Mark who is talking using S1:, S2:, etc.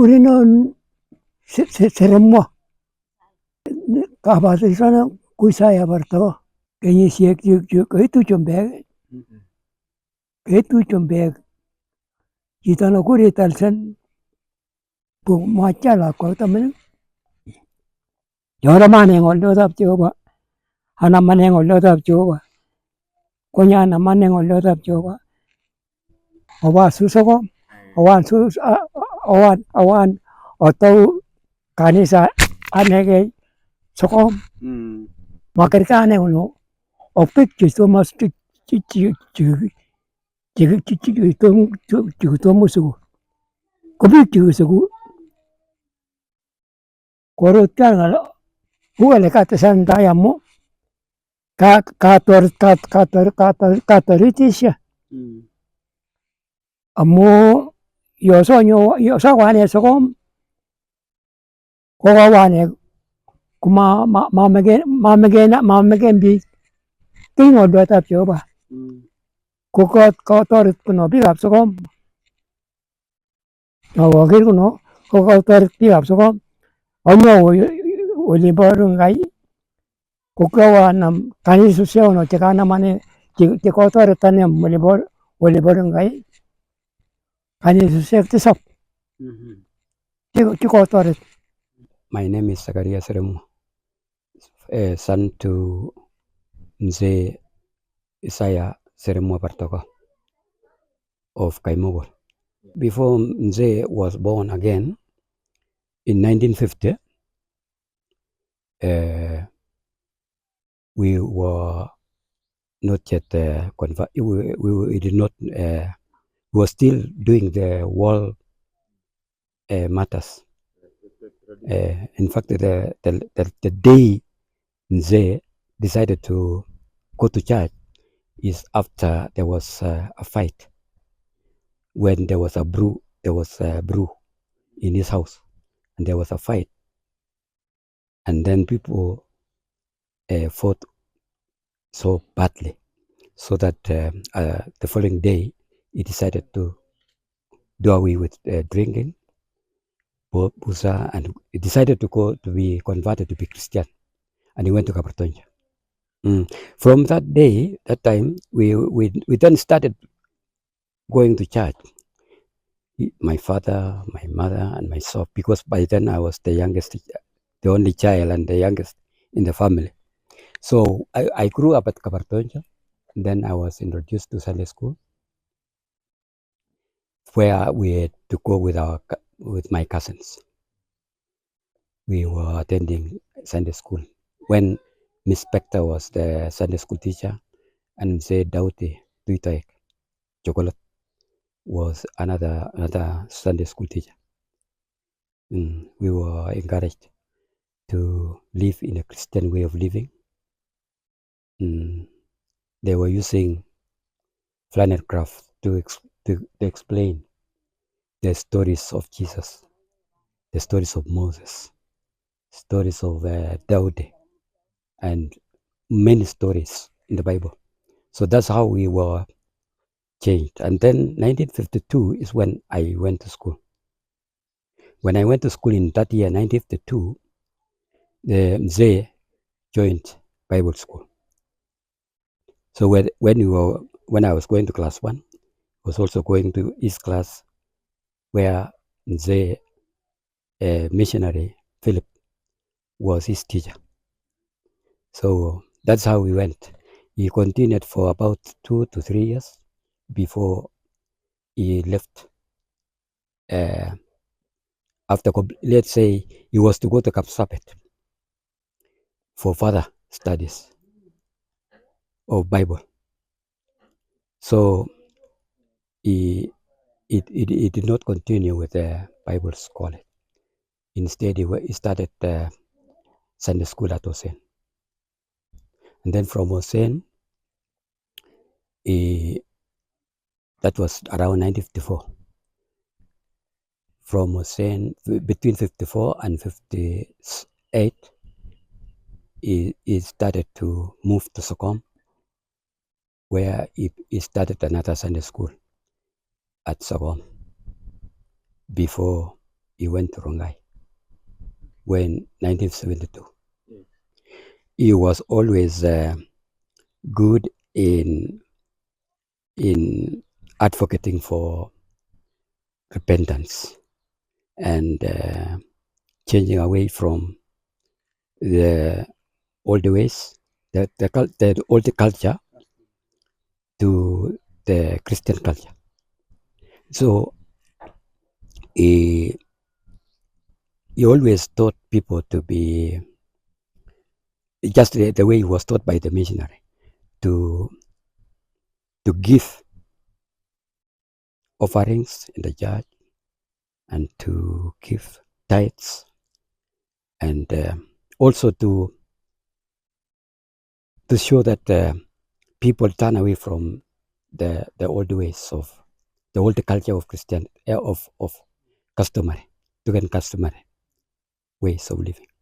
S1: 우리는 Seremwo. Kapas di sana Isayah bertahu. Kayaknya siak itu combek. Itu combek. Kita nak kuri talsen. Bu macam lah kau temen. Orang mana yang orang tak coba. Anak mana yang orang tak coba. Konya anak mana yang orang tak coba. Awan susah. Awan atau kanisa aneh Sokom, makarika ane uno, opik cisto mas cisto musuh, kopi cisto korot kan kalau, bukan kata santai amu, kator itisya, amu yosawane sokom, kokawane mamegen bi tingo do tap coba ko torit kuno bi gap sokom wakil kuno ko torit bi gap sokom onyo oli baru ngai ko kawan kani susah no cekana mane ko torit tanya oli baru ngai kani susah tisap ko torit.
S2: My name is Isayah Seremwo, son to Mzee Isayah Seremwo of Kaimogol. Before Mzee was born again in 1950, we were not yet we did not. We were still doing the world matters. In fact, the day Mzee decided to go to church is after there was a fight. When there was a brew in his house, and there was a fight, and then people fought so badly, so that the following day he decided to do away with drinking. Busa, and he decided to be converted to be Christian, and he went to Kabartonja. From that day, that time, we then started going to church. My father, my mother, and myself, because by then I was the youngest, the only child, and the youngest in the family. So I grew up at Kabartonja. Then I was introduced to Sunday school, where we had to go with my cousins. We were attending Sunday school when Miss Spector was the Sunday school teacher, and Mzee Dauti Tuitoek Chocolate was another Sunday school teacher. We were encouraged to live in a Christian way of living. They were using flannel craft to explain the stories of Jesus, the stories of Moses, stories of Daud, and many stories in the Bible. So that's how we were changed. And then 1952 is when I went to school. When I went to school in that year, 1952, the Mzee joined Bible school. So when I was going to class 1, I was also going to his class, where Mzee missionary Philip was his teacher. So that's how we went. He continued for about 2 to 3 years before he left. After, let's say, he was to go to Kapsapet for further studies of Bible. So he did not continue with the Bible school. Instead, he started Sunday school at Ossen. And then from Ossen, that was around 1954. From Ossen, between 54 and 58, he started to move to Sokom, where he started another Sunday school at Sokom before he went to Rongai when 1972. He was always good in advocating for repentance and changing away from the old ways, the old culture to the Christian culture. So he always taught people to be just the way he was taught by the missionary to give offerings in the church and to give tithes and also to show that people turn away from the old ways of the old culture of Christian of customary ways of living.